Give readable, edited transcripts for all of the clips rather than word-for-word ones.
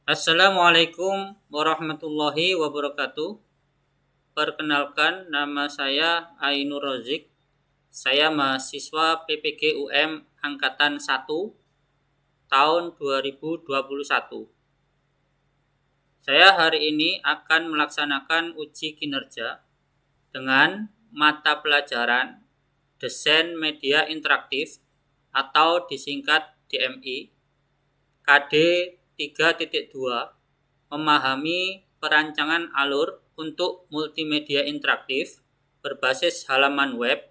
Assalamualaikum warahmatullahi wabarakatuh. Perkenalkan, nama saya Ainur Rozik. Saya mahasiswa PPG UM Angkatan 1 tahun 2021. Saya hari ini akan melaksanakan uji kinerja dengan mata pelajaran Desain Media Interaktif atau disingkat DMI KD 3.2, memahami perancangan alur untuk multimedia interaktif berbasis halaman web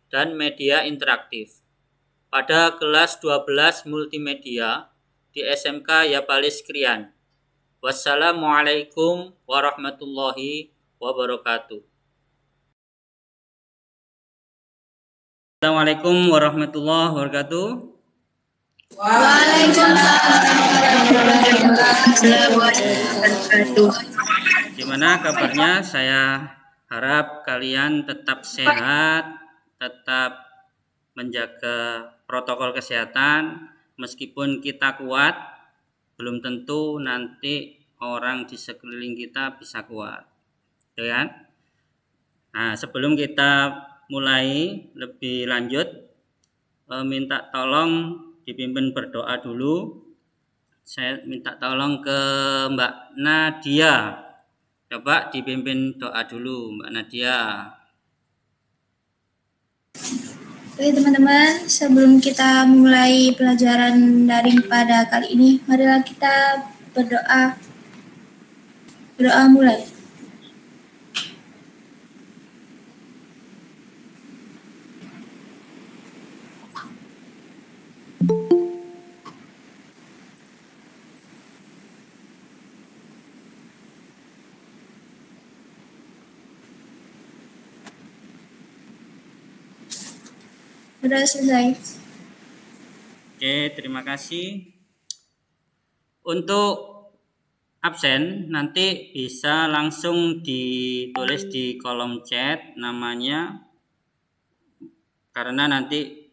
dan media interaktif pada kelas 12 multimedia di SMK Yapalis Krian. Wassalamualaikum warahmatullahi wabarakatuh. Assalamualaikum warahmatullahi wabarakatuh. Gimana kabarnya? Saya harap kalian tetap sehat, tetap menjaga protokol kesehatan. Meskipun kita kuat, belum tentu nanti orang di sekeliling kita bisa kuat, ya kan? Nah, sebelum kita mulai lebih lanjut, minta tolong dipimpin berdoa dulu. Saya minta tolong ke Mbak Nadia. Coba dipimpin doa dulu, Mbak Nadia. Oke teman-teman, sebelum kita mulai pelajaran daring pada kali ini, marilah kita berdoa. Berdoa mulai. Sudah selesai. Oke, terima kasih. Untuk absen nanti bisa langsung ditulis di kolom chat namanya, karena nanti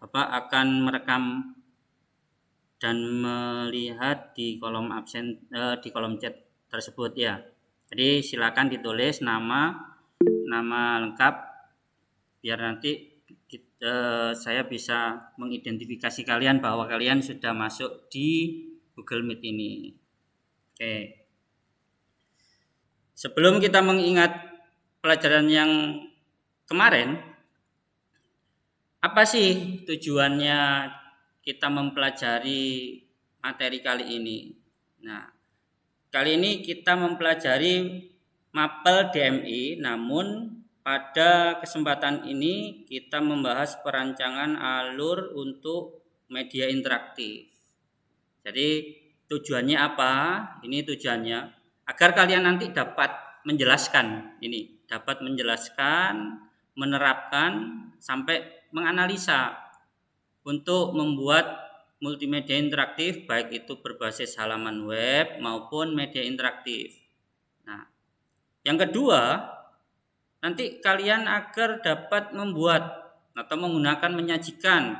Bapak akan merekam dan melihat di kolom absen di kolom chat tersebut ya. Jadi silakan ditulis nama lengkap biar nanti saya bisa mengidentifikasi kalian bahwa kalian sudah masuk di Google Meet ini. Oke. Sebelum kita mengingat pelajaran yang kemarin, apa sih tujuannya kita mempelajari materi kali ini? Nah, kali ini kita mempelajari mapel DMI, namun pada kesempatan ini kita membahas perancangan alur untuk media interaktif. Jadi tujuannya apa? Ini tujuannya agar kalian nanti dapat menjelaskan, menerapkan sampai menganalisa untuk membuat multimedia interaktif, baik itu berbasis halaman web maupun media interaktif. Nah, yang kedua, nanti kalian agar dapat membuat atau menggunakan menyajikan.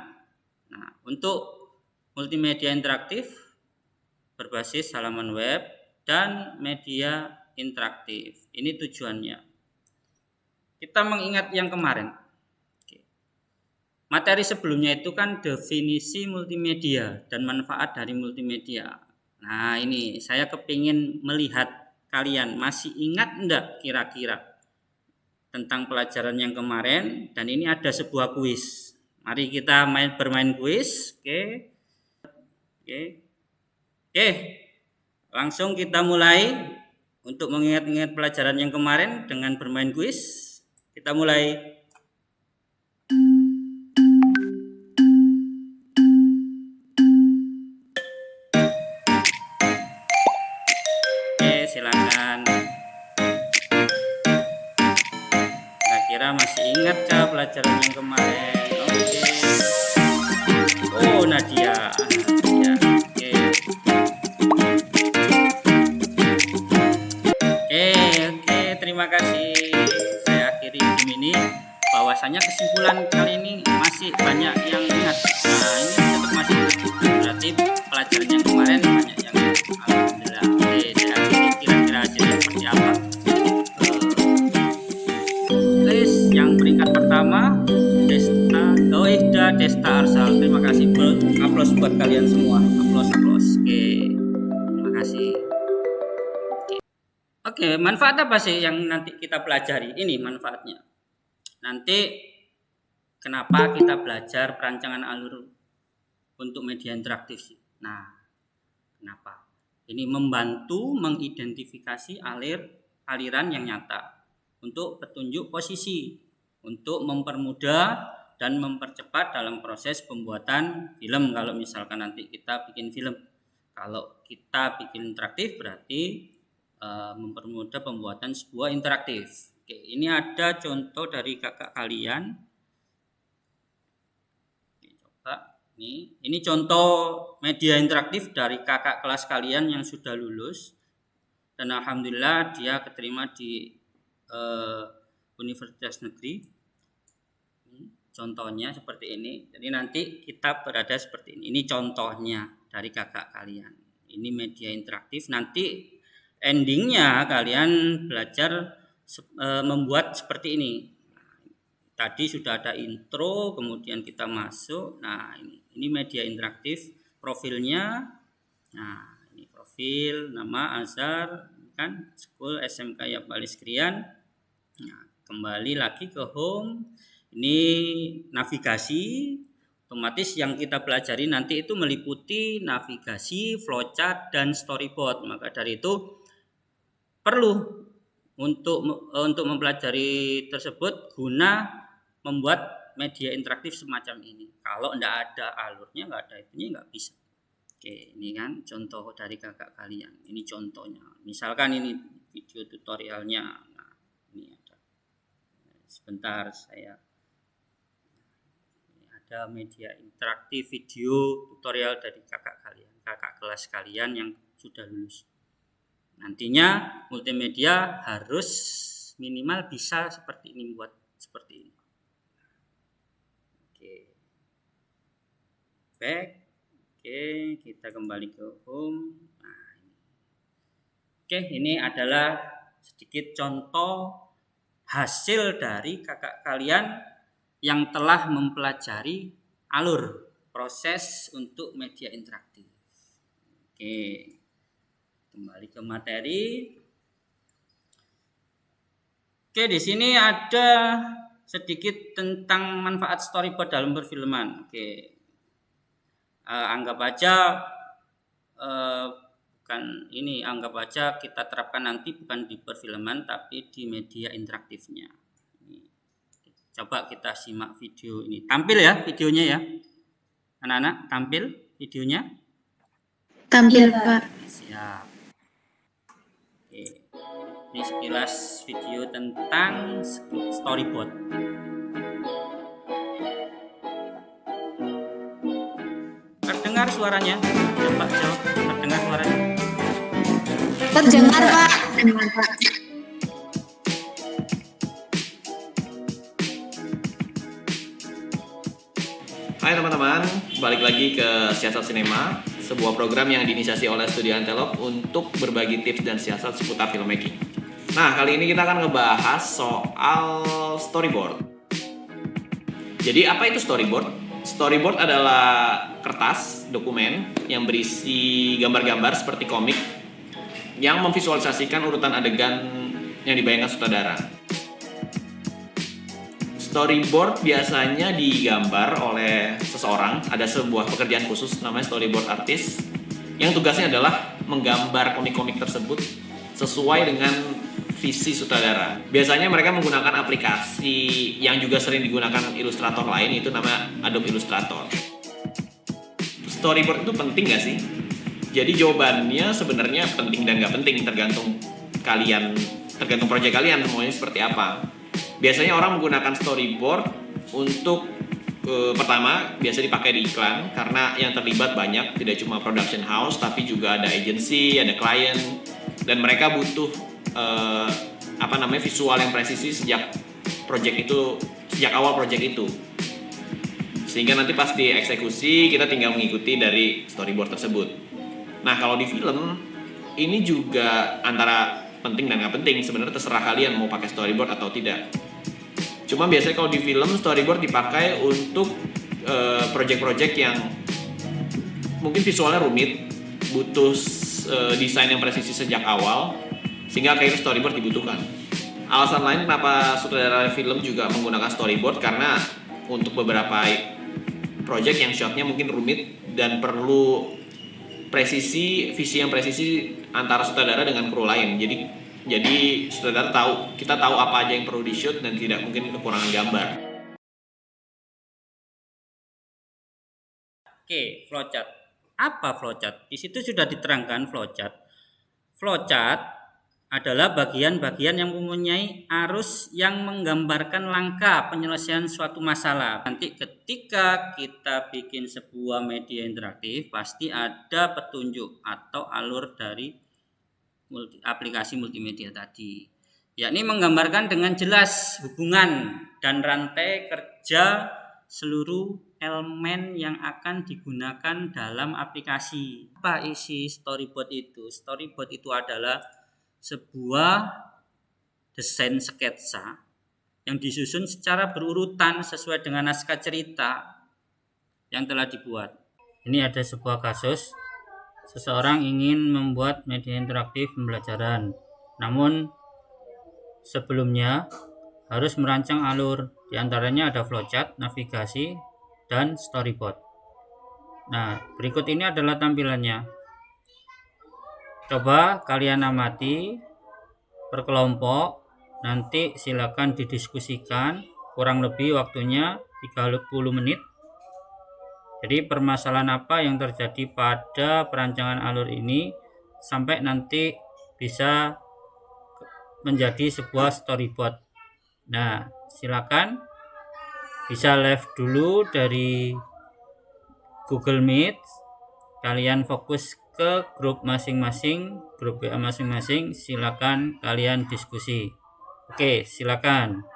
Nah, untuk multimedia interaktif berbasis halaman web dan media interaktif. Ini tujuannya. Kita mengingat yang kemarin. Materi sebelumnya itu kan definisi multimedia dan manfaat dari multimedia. Nah, ini saya kepingin melihat kalian masih ingat enggak kira-kira tentang pelajaran yang kemarin, dan ini ada sebuah kuis. Mari kita bermain kuis. Oke. Langsung kita mulai untuk mengingat-ingat pelajaran yang kemarin dengan bermain kuis. Kita mulai. Oke, silakan. Kira masih ingat kah pelajaran yang kemarin? Oke. Oh, Nadia. Oke. Oke, terima kasih. Saya akhiri game ini. Bahwasanya kesimpulan kali ini masih banyak yang ingat. Nah, ini tetap masih ingat. Berarti pelajaran yang kemarin banyak yang ingat. Alhamdulillah. kalian semua. Aplaus. Oke, terima kasih. Oke, manfaat apa sih yang nanti kita pelajari? Ini manfaatnya. Nanti kenapa kita belajar perancangan alur untuk media interaktif sih? Nah, kenapa? Ini membantu mengidentifikasi aliran yang nyata untuk petunjuk posisi, untuk mempermudah dan mempercepat dalam proses pembuatan film. Kalau misalkan nanti kita bikin film, kalau kita bikin interaktif berarti mempermudah pembuatan sebuah interaktif. Oke, ini ada contoh dari kakak kalian. Oke, coba ini contoh media interaktif dari kakak kelas kalian yang sudah lulus, dan alhamdulillah dia keterima di Universitas Negeri. Contohnya seperti ini. Jadi nanti kita berada seperti ini. Ini contohnya dari kakak kalian. Ini media interaktif. Nanti endingnya kalian belajar membuat seperti ini. Tadi sudah ada intro, kemudian kita masuk. Nah, ini media interaktif, profilnya. Nah, ini profil, nama Azhar, kan, School SMK Yapalis Krian. Nah, kembali lagi ke home. Ini navigasi. Otomatis yang kita pelajari nanti itu meliputi navigasi, flowchart, dan storyboard. Maka dari itu perlu untuk mempelajari tersebut guna membuat media interaktif semacam ini. Kalau tidak ada alurnya, nggak ada itunya, nggak bisa. Oke, ini kan contoh dari kakak kalian. Ini contohnya. Misalkan ini video tutorialnya. Nah, ini ada. Sebentar saya. Ada media interaktif video tutorial dari kakak kelas kalian yang sudah lulus. Nantinya multimedia harus minimal bisa seperti ini, buat seperti ini. Oke. Back. Oke, kita kembali ke home. Nah, ini. Oke, ini adalah sedikit contoh hasil dari kakak kalian yang telah mempelajari alur proses untuk media interaktif. Oke, kembali ke materi. Oke, di sini ada sedikit tentang manfaat storyboard dalam perfilman. Oke, anggap aja anggap aja kita terapkan nanti bukan di perfilman tapi di media interaktifnya. Coba kita simak video ini. Tampil ya videonya ya. Anak-anak, tampil videonya? Tampil, Pak. Siap. Oke. Ini sekilas video tentang storyboard. Terdengar suaranya? Coba jawab. Terdengar suaranya? Terdengar, Pak. Terdengar, Pak. Hai teman-teman, balik lagi ke Siasat Sinema, sebuah program yang diinisiasi oleh Studi Antelop untuk berbagi tips dan siasat seputar filmmaking. Nah, kali ini kita akan ngebahas soal storyboard. Jadi, apa itu storyboard? Storyboard adalah kertas, dokumen yang berisi gambar-gambar seperti komik yang memvisualisasikan urutan adegan yang dibayangkan sutradara. Storyboard biasanya digambar oleh seseorang, ada sebuah pekerjaan khusus namanya storyboard artist yang tugasnya adalah menggambar komik-komik tersebut sesuai dengan visi sutradara. Biasanya mereka menggunakan aplikasi yang juga sering digunakan ilustrator lain, itu nama Adobe Illustrator. Storyboard itu penting gak sih? Jadi jawabannya sebenarnya penting dan gak penting, tergantung proyek kalian semuanya seperti apa. Biasanya orang menggunakan storyboard untuk pertama biasa dipakai di iklan karena yang terlibat banyak, tidak cuma production house tapi juga ada agency, ada klien, dan mereka butuh visual yang presisi sejak awal project itu, sehingga nanti pas dieksekusi kita tinggal mengikuti dari storyboard tersebut. Nah, kalau di film ini juga antara penting dan nggak penting, sebenarnya terserah kalian mau pakai storyboard atau tidak. Cuma biasanya kalau di film storyboard dipakai untuk project-project yang mungkin visualnya rumit, butuh desain yang presisi sejak awal, sehingga akhirnya storyboard dibutuhkan. Alasan lain kenapa sutradara film juga menggunakan storyboard, karena untuk beberapa project yang shotnya mungkin rumit dan perlu visi yang presisi antara sutradara dengan kru lain. Jadi sutradara kita tahu apa aja yang perlu di shoot dan tidak mungkin kekurangan gambar. Oke, flowchart. Apa flowchart? Di situ sudah diterangkan flowchart. Flowchart adalah bagian-bagian yang mempunyai arus yang menggambarkan langkah penyelesaian suatu masalah. Nanti ketika kita bikin sebuah media interaktif, pasti ada petunjuk atau alur dari aplikasi multimedia tadi, yakni menggambarkan dengan jelas hubungan dan rantai kerja seluruh elemen yang akan digunakan dalam aplikasi. Apa isi storyboard itu? Storyboard itu adalah sebuah desain sketsa yang disusun secara berurutan sesuai dengan naskah cerita yang telah dibuat. Ini ada sebuah kasus, seseorang ingin membuat media interaktif pembelajaran, namun sebelumnya harus merancang alur. Di antaranya ada flowchart, navigasi, dan storyboard. Nah, berikut ini adalah tampilannya. Coba kalian amati per kelompok, nanti silakan didiskusikan, kurang lebih waktunya 30 menit. Jadi permasalahan apa yang terjadi pada perancangan alur ini sampai nanti bisa menjadi sebuah storyboard. Nah, silakan bisa live dulu dari Google Meet. Kalian fokus ke grup masing-masing, grup WA masing-masing, silakan kalian diskusi. Oke, silakan.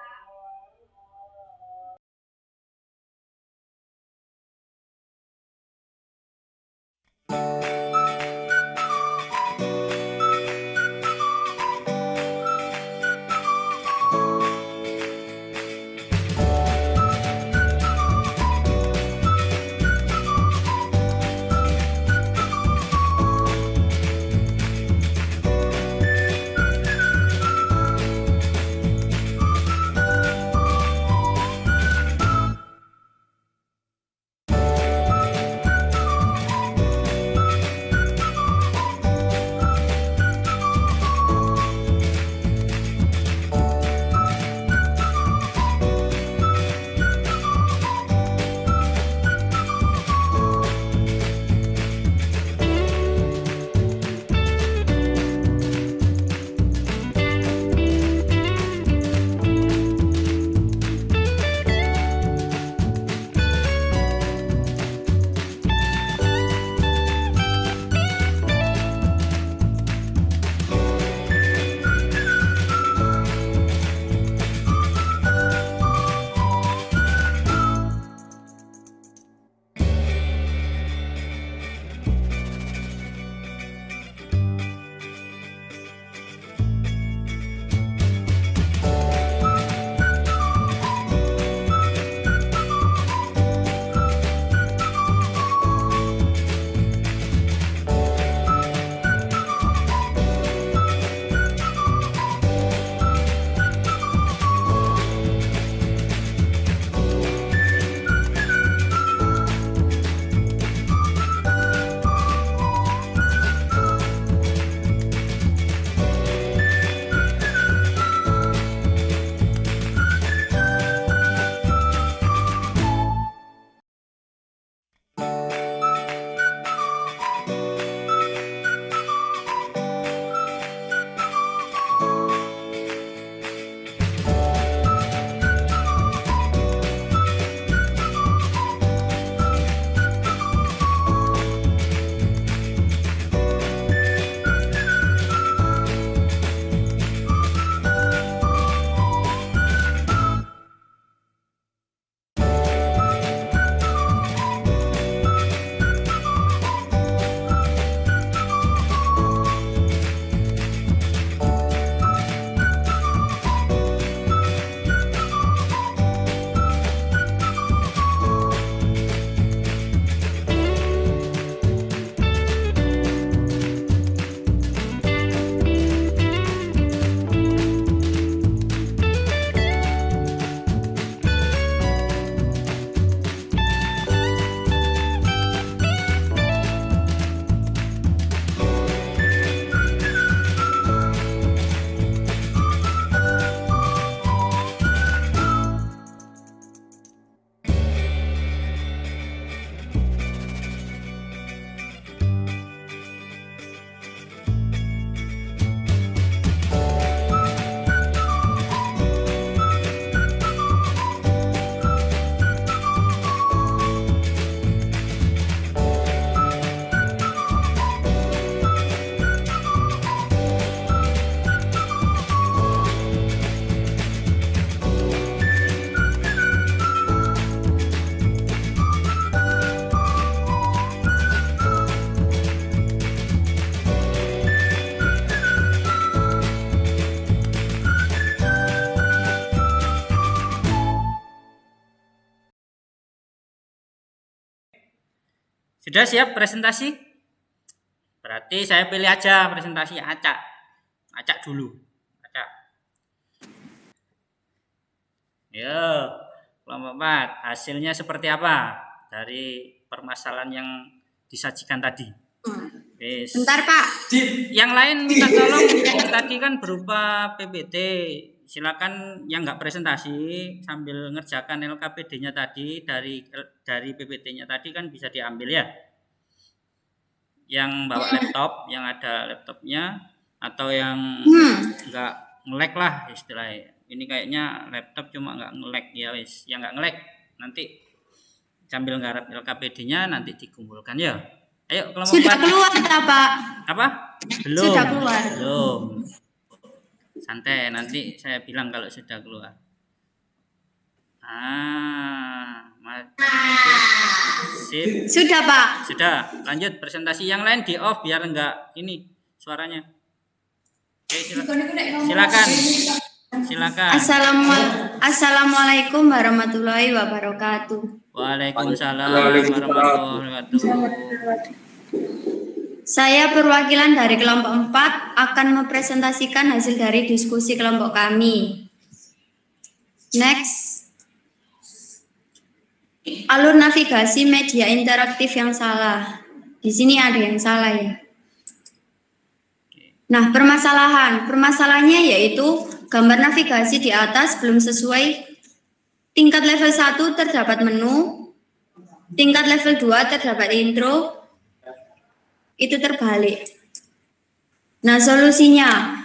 Sudah siap presentasi? Berarti saya pilih aja presentasi acak. Acak dulu. Acak. Yo, kelompok 4. Hasilnya seperti apa dari permasalahan yang disajikan tadi? Yes. Bentar Pak. Yang lain minta tolong, ini tadi kan berupa PPT. Silakan yang nggak presentasi sambil ngerjakan LKPD-nya tadi dari PPT-nya tadi kan bisa diambil ya. Yang bawa laptop, yang ada laptopnya atau yang nggak nge-lag lah istilahnya. Ini kayaknya laptop cuma nggak nge-lag ya wis. Yang nggak nge-lag nanti sambil nggarap LKPD-nya nanti dikumpulkan ya. Ayo kelompok Sudah 4. keluar tak Pak? Apa? Belum. Sudah keluar. Belum. Santai, nanti saya bilang kalau sudah keluar. Sip. Sudah Pak. Sudah, lanjut presentasi yang lain di off biar enggak ini suaranya. Oke, silakan. Silakan. Assalamualaikum warahmatullahi wabarakatuh. Waalaikumsalam warahmatullahi wabarakatuh. Saya perwakilan dari kelompok 4 akan mempresentasikan hasil dari diskusi kelompok kami. Next. Alur navigasi media interaktif yang salah. Di sini ada yang salah ya. Nah, permasalahannya yaitu gambar navigasi di atas belum sesuai. Tingkat level 1 terdapat menu, tingkat level 2 terdapat intro, itu terbalik. Nah, solusinya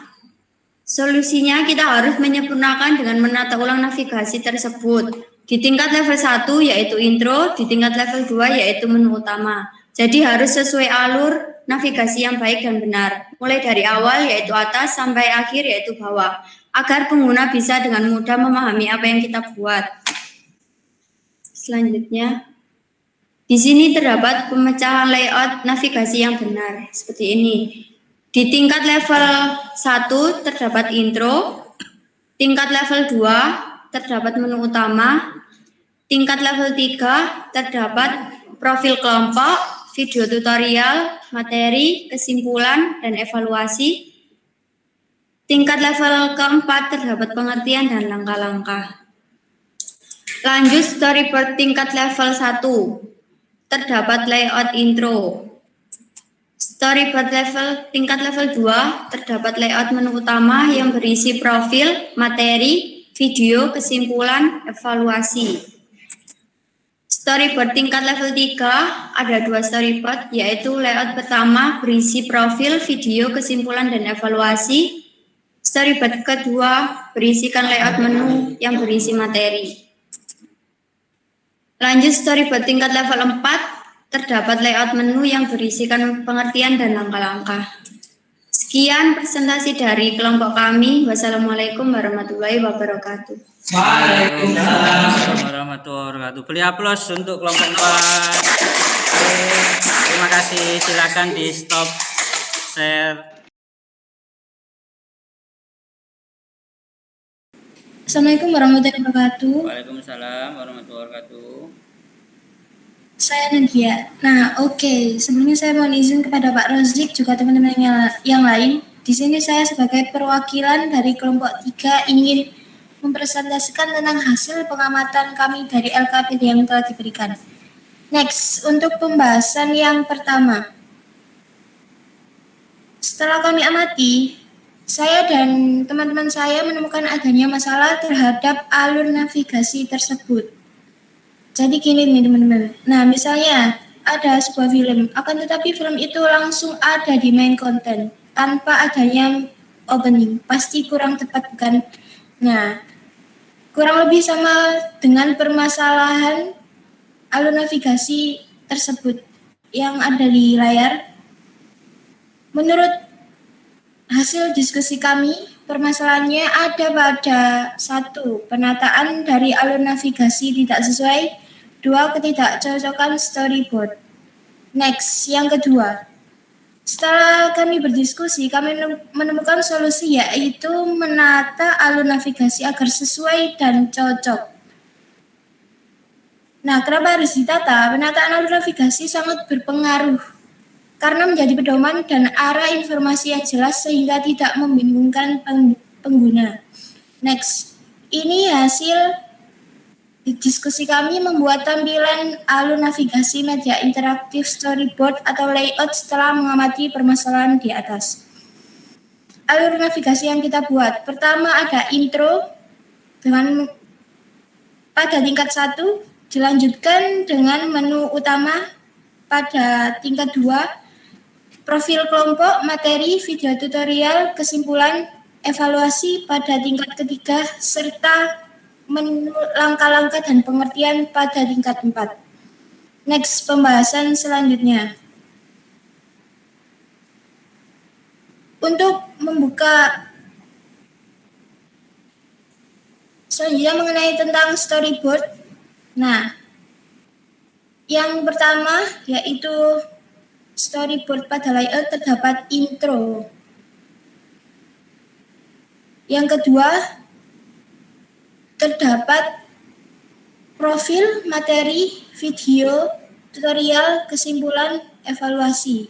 kita harus menyempurnakan dengan menata ulang navigasi tersebut. Di tingkat level 1 yaitu intro, di tingkat level 2 yaitu menu utama. Jadi harus sesuai alur navigasi yang baik dan benar, mulai dari awal yaitu atas sampai akhir yaitu bawah, agar pengguna bisa dengan mudah memahami apa yang kita buat. Selanjutnya, di sini terdapat pemecahan layout navigasi yang benar, seperti ini. Di tingkat level 1 terdapat intro, tingkat level 2 terdapat menu utama, tingkat level 3 terdapat profil kelompok, video tutorial, materi, kesimpulan, dan evaluasi. Tingkat level keempat terdapat pengertian dan langkah-langkah. Lanjut storyboard tingkat level 1. Terdapat layout intro. Storyboard tingkat level 2 terdapat layout menu utama yang berisi profil, materi, video, kesimpulan, evaluasi. Storyboard tingkat level 3 ada 2 storyboard, yaitu layout pertama berisi profil, video, kesimpulan, dan evaluasi. Storyboard kedua berisikan layout menu yang berisi materi. Lanjut storyboard tingkat level 4 terdapat layout menu yang berisikan pengertian dan langkah-langkah. Sekian presentasi dari kelompok kami. Wassalamualaikum warahmatullahi wabarakatuh. Waalaikumsalam warahmatullahi wabarakatuh. Beri aplaus untuk kelompok 4. Terima kasih. Silakan di stop share. Assalamualaikum warahmatullahi wabarakatuh. Waalaikumsalam warahmatullahi wabarakatuh. Saya Nadia. Nah, oke. Sebelumnya saya mohon izin kepada Pak Rozik juga teman-teman yang lain. Di sini saya sebagai perwakilan dari kelompok 3 ingin mempresentasikan tentang hasil pengamatan kami dari LKPD yang telah diberikan. Next, untuk pembahasan yang pertama. Setelah kami amati, saya dan teman-teman saya menemukan adanya masalah terhadap alur navigasi tersebut. Jadi gini nih teman-teman. Nah, misalnya ada sebuah film, akan tetapi film itu langsung ada di main content tanpa adanya opening. Pasti kurang tepat, bukan? Nah, kurang lebih sama dengan permasalahan alur navigasi tersebut yang ada di layar. Menurut hasil diskusi kami, permasalahannya ada pada 1. Penataan dari alur navigasi tidak sesuai. 2. Ketidakcocokan storyboard. Next, yang kedua. Setelah kami berdiskusi, kami menemukan solusi yaitu menata alur navigasi agar sesuai dan cocok. Nah, kenapa harus ditata? Penataan alur navigasi sangat berpengaruh karena menjadi pedoman dan arah informasi yang jelas sehingga tidak membingungkan pengguna. Next, ini hasil diskusi kami membuat tampilan alur navigasi media interaktif storyboard atau layout setelah mengamati permasalahan di atas. Alur navigasi yang kita buat, pertama ada intro dengan pada tingkat 1, dilanjutkan dengan menu utama pada tingkat 2, profil kelompok, materi, video tutorial, kesimpulan, evaluasi pada tingkat ketiga, serta menu langkah-langkah dan pengertian pada tingkat 4. Next, pembahasan selanjutnya. Untuk membuka selanjutnya mengenai tentang storyboard. Nah, yang pertama yaitu storyboard pada layout terdapat intro. Yang kedua, terdapat profil, materi, video, tutorial, kesimpulan, evaluasi.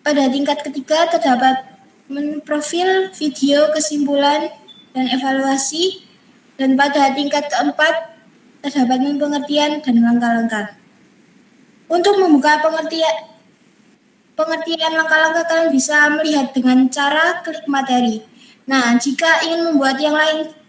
Pada tingkat ketiga terdapat menu profil, video, kesimpulan, dan evaluasi. Dan pada tingkat keempat terdapat menu pengertian dan langkah-langkah. Untuk membuka pengertian langkah-langkah, kalian bisa melihat dengan cara klik materi. Nah, jika ingin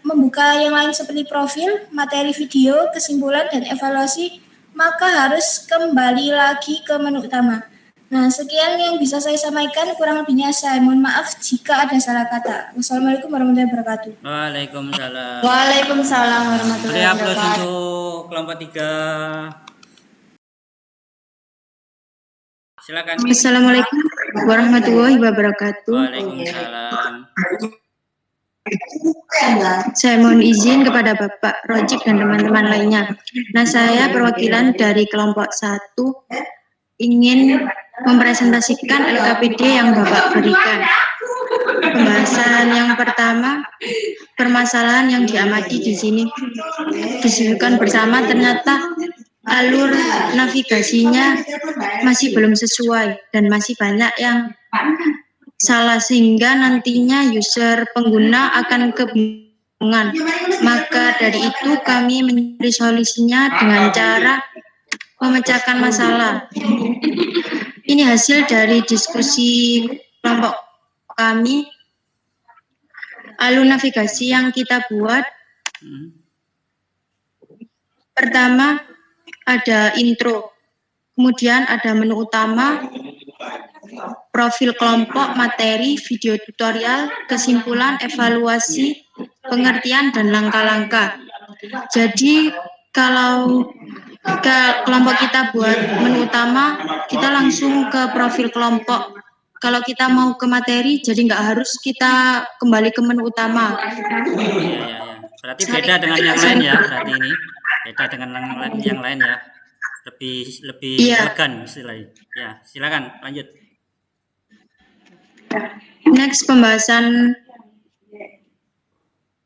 membuka yang lain seperti profil, materi, video, kesimpulan, dan evaluasi, maka harus kembali lagi ke menu utama. Nah, sekian yang bisa saya sampaikan, kurang lebihnya saya mohon maaf jika ada salah kata. Wassalamualaikum warahmatullahi wabarakatuh. Waalaikumsalam. Waalaikumsalam warahmatullahi Beri aplaus wabarakatuh. untuk kelompok 3. Silakan. Assalamualaikum warahmatullahi wabarakatuh. Waalaikumsalam. Saya mohon izin kepada Bapak Rojik dan teman-teman lainnya. Nah, saya perwakilan dari kelompok 1 ingin mempresentasikan LKPD yang Bapak berikan. Pembahasan yang pertama, permasalahan yang diamati di sini. Disebutkan bersama ternyata alur navigasinya masih belum sesuai dan masih banyak yang salah sehingga nantinya user pengguna akan kebingungan. Maka dari itu kami mencari solusinya dengan cara memecahkan masalah. Ini hasil dari diskusi kelompok kami. Alur navigasi yang kita buat, pertama ada intro, kemudian ada menu utama, profil kelompok, materi, video tutorial, kesimpulan, evaluasi, pengertian, dan langkah-langkah. Jadi kalau kelompok kita buat menu utama, kita langsung ke profil kelompok. Kalau kita mau ke materi, jadi nggak harus kita kembali ke menu utama. Ya. Berarti beda dengan yang lain ya, berarti ini. Beda dengan yang lain ya. Lebih elegan istilahnya. Ya, silakan lanjut. Next, pembahasan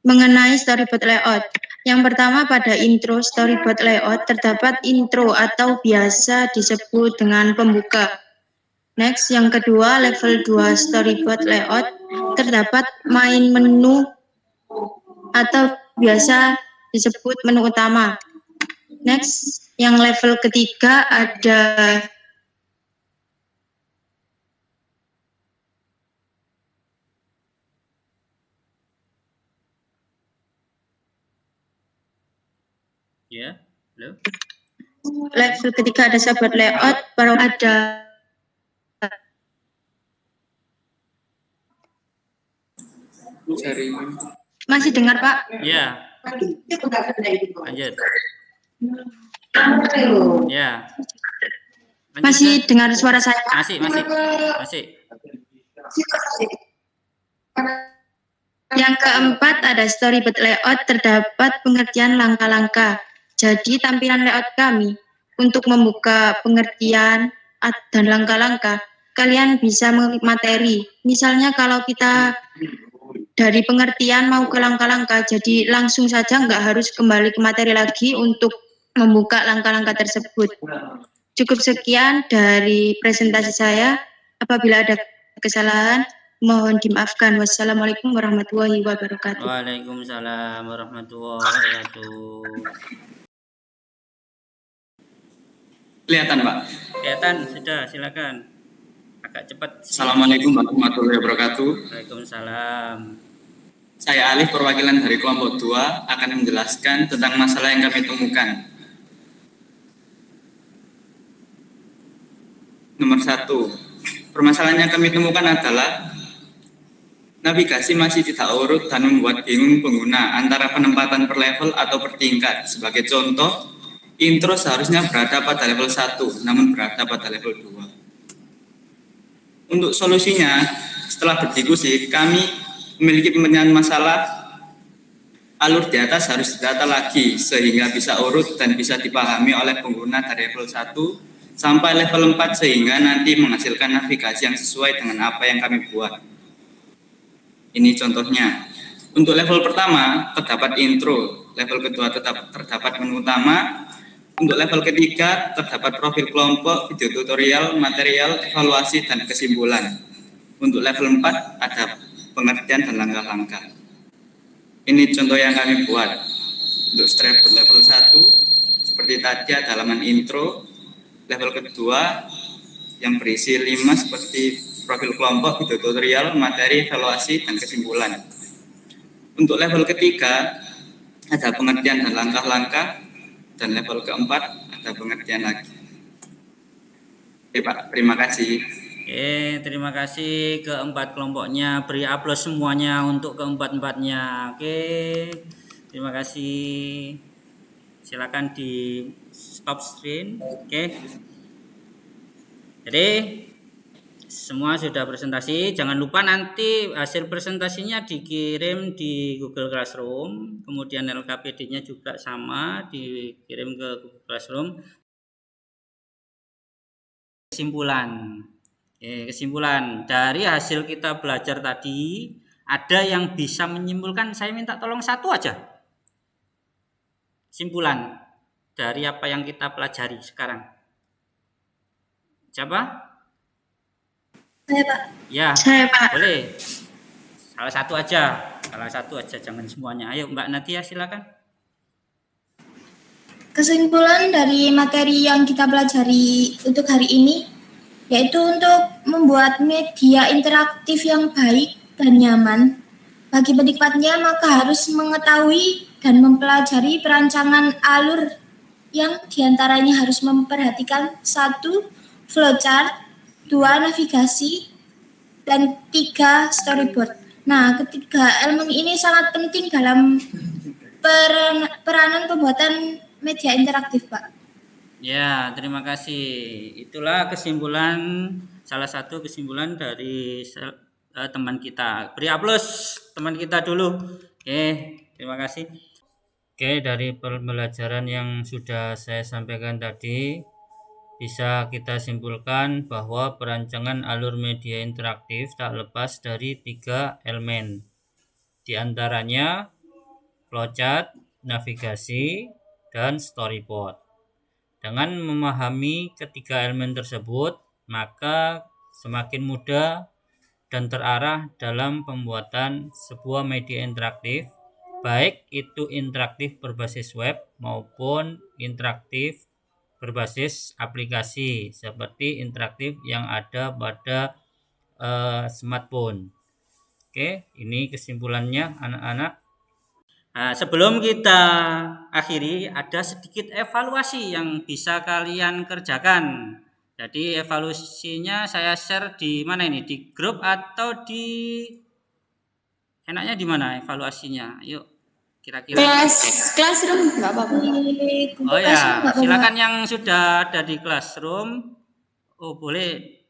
mengenai storyboard layout. Yang pertama pada intro storyboard layout terdapat intro atau biasa disebut dengan pembuka. Next, yang kedua level 2 storyboard layout terdapat main menu atau biasa disebut menu utama. Next, yang level ketiga ada level ketiga ada storyboard layout, baru ada masih dengar Pak? Ya. Lanjut. Ya. Lanjut, Masih dengar suara saya Pak? Masih. Yang keempat ada storyboard layout terdapat pengertian langkah-langkah. Jadi tampilan layout kami untuk membuka pengertian dan langkah-langkah, kalian bisa mengklik materi. Misalnya kalau kita dari pengertian mau ke langkah-langkah. Jadi langsung saja nggak harus kembali ke materi lagi untuk membuka langkah-langkah tersebut. Cukup sekian dari presentasi saya. Apabila ada kesalahan, mohon dimaafkan. Wassalamualaikum warahmatullahi wabarakatuh. Waalaikumsalam warahmatullahi wabarakatuh. Kelihatan, Pak. Kelihatan sudah, silakan. Agak cepat. Assalamualaikum warahmatullahi wabarakatuh. Waalaikumsalam. Saya Alif, perwakilan dari kelompok 2, akan menjelaskan tentang masalah yang kami temukan. Nomor 1, permasalahan yang kami temukan adalah navigasi masih tidak urut dan membuat bingung pengguna antara penempatan per level atau per tingkat. Sebagai contoh, intro seharusnya berada pada level 1, namun berada pada level 2. Untuk solusinya, setelah berdiskusi, kami memiliki pemecahan masalah alur di atas harus ditata lagi sehingga bisa urut dan bisa dipahami oleh pengguna dari level 1 sampai level 4 sehingga nanti menghasilkan navigasi yang sesuai dengan apa yang kami buat. Ini contohnya. Untuk level pertama terdapat intro, level kedua terdapat menu utama, untuk level ketiga terdapat profil kelompok, video tutorial, material, evaluasi, dan kesimpulan. Untuk level 4 ada pengertian dan langkah-langkah. Ini contoh yang kami buat. Untuk strap level 1 seperti tadi ada halaman intro, level kedua yang berisi 5 seperti profil kelompok, video tutorial, materi, evaluasi, dan kesimpulan. Untuk level ketiga ada pengertian dan langkah-langkah, dan level keempat ada pengertian lagi. Oke Pak, terima kasih. Oke, terima kasih keempat kelompoknya. Beri aplaus semuanya untuk keempat-empatnya. Oke, terima kasih. Silakan di stop screen. Oke. Jadi semua sudah presentasi. Jangan lupa nanti hasil presentasinya dikirim di Google Classroom. Kemudian LKPD-nya juga sama dikirim ke Google Classroom. Kesimpulan dari hasil kita belajar tadi, ada yang bisa menyimpulkan? Saya minta tolong satu aja. Kesimpulan dari apa yang kita pelajari sekarang. Siapa? Saya, Pak. Ya, Saya, Pak. boleh. Salah satu aja, jangan semuanya. Ayo Mbak Nadia, silakan. Kesimpulan dari materi yang kita pelajari untuk hari ini yaitu untuk membuat media interaktif yang baik dan nyaman bagi penikmatnya, maka harus mengetahui dan mempelajari perancangan alur yang diantaranya harus memperhatikan 1. Flowchart, 2. Navigasi, dan 3. Storyboard. Nah, ketiga elemen ini sangat penting dalam peranan pembuatan media interaktif, Pak. Ya, terima kasih. Itulah kesimpulan, salah satu kesimpulan dari teman kita. Beri aplaus teman kita dulu. Oke, terima kasih. Oke, dari pembelajaran yang sudah saya sampaikan tadi, bisa kita simpulkan bahwa perancangan alur media interaktif tak lepas dari 3 elemen. Di antaranya flowchart, navigasi, dan storyboard. Dengan memahami ketiga elemen tersebut, maka semakin mudah dan terarah dalam pembuatan sebuah media interaktif, baik itu interaktif berbasis web maupun interaktif berbasis aplikasi seperti interaktif yang ada pada smartphone. Oke, ini kesimpulannya anak-anak. Nah, sebelum kita akhiri, ada sedikit evaluasi yang bisa kalian kerjakan. Jadi evaluasinya saya share di mana ini? Di grup atau di enaknya di mana evaluasinya? Yuk, kira-kira. Classroom nggak apa-apa. Oh ya, silakan yang sudah ada di Classroom. Oh, boleh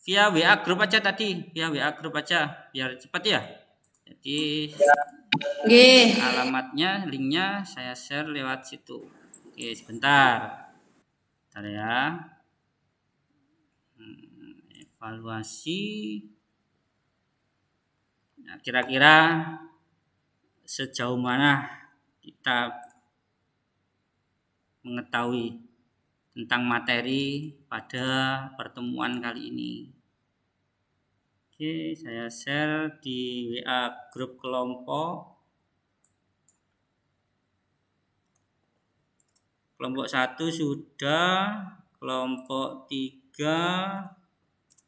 via WA grup aja tadi, via WA grup aja biar cepat ya. Jadi alamatnya, linknya saya share lewat situ. Oke, sebentar. Bentar ya. Evaluasi. Nah, kira-kira sejauh mana kita mengetahui tentang materi pada pertemuan kali ini? Oke, saya share di WA grup kelompok. Kelompok 1 sudah, kelompok 3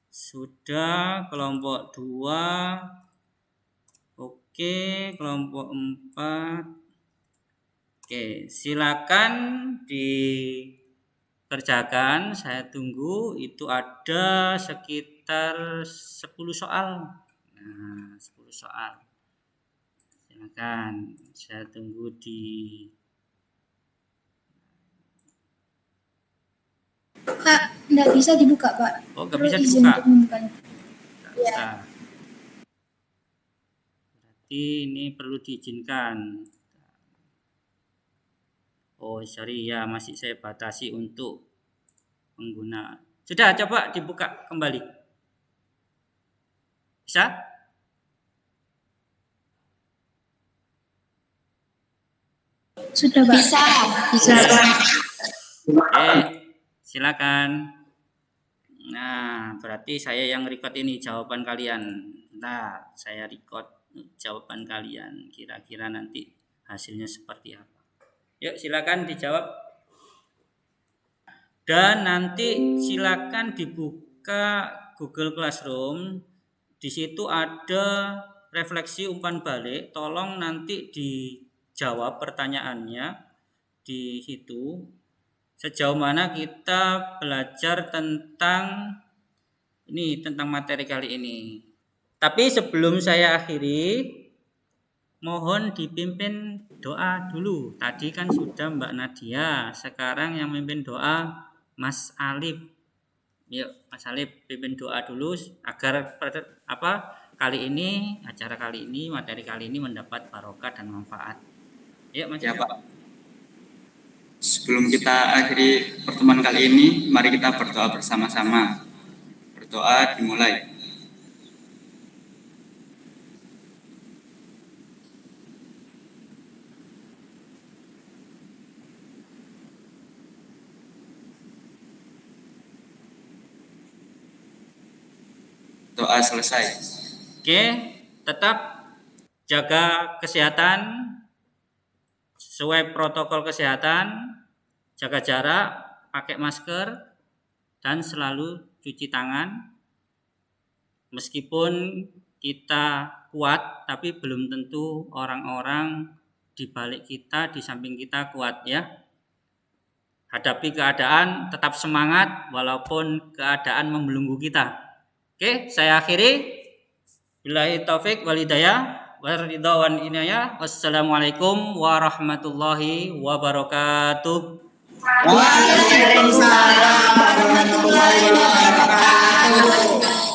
sudah, kelompok 2 oke, kelompok 4 oke. Silakan dikerjakan, saya tunggu. Itu ada sekitar 10 soal. Nah, 10 soal. Silakan, saya tunggu di Kak, nggak bisa dibuka, Pak. Oh, nggak Perlu bisa izin dibuka. untuk membukanya. Nggak bisa. Berarti ini perlu diizinkan. Oh, sorry ya, masih saya batasi untuk pengguna. Sudah, coba dibuka kembali. Bisa? Sudah, Pak. Bisa. Oke, silakan. Nah, berarti saya yang record ini jawaban kalian. Nah, saya record jawaban kalian. Kira-kira nanti hasilnya seperti apa? Yuk, silakan dijawab. Dan nanti silakan dibuka Google Classroom. Di situ ada refleksi umpan balik. Tolong nanti dijawab pertanyaannya di situ. Sejauh mana kita belajar tentang materi kali ini. Tapi sebelum saya akhiri, mohon dipimpin doa dulu. Tadi kan sudah Mbak Nadia, sekarang yang memimpin doa Mas Alif. Yuk, Mas Alif pimpin doa dulu agar acara kali ini, materi kali ini mendapat barokah dan manfaat. Yuk, Mas Ya, Alif. Pak. Sebelum kita akhiri pertemuan kali ini, mari kita berdoa bersama-sama. Berdoa dimulai. Doa selesai. Oke, tetap jaga kesehatan sesuai protokol kesehatan, jaga jarak, pakai masker, dan selalu cuci tangan. Meskipun kita kuat, tapi belum tentu orang-orang di balik kita, di samping kita kuat ya. Hadapi keadaan, tetap semangat walaupun keadaan membelenggu kita. Oke, saya akhiri. Billahi taufik wal hidayah. Waridwan inayah. Wassalamualaikum warahmatullahi wabarakatuh. Waalaikumsalam warahmatullahi wabarakatuh.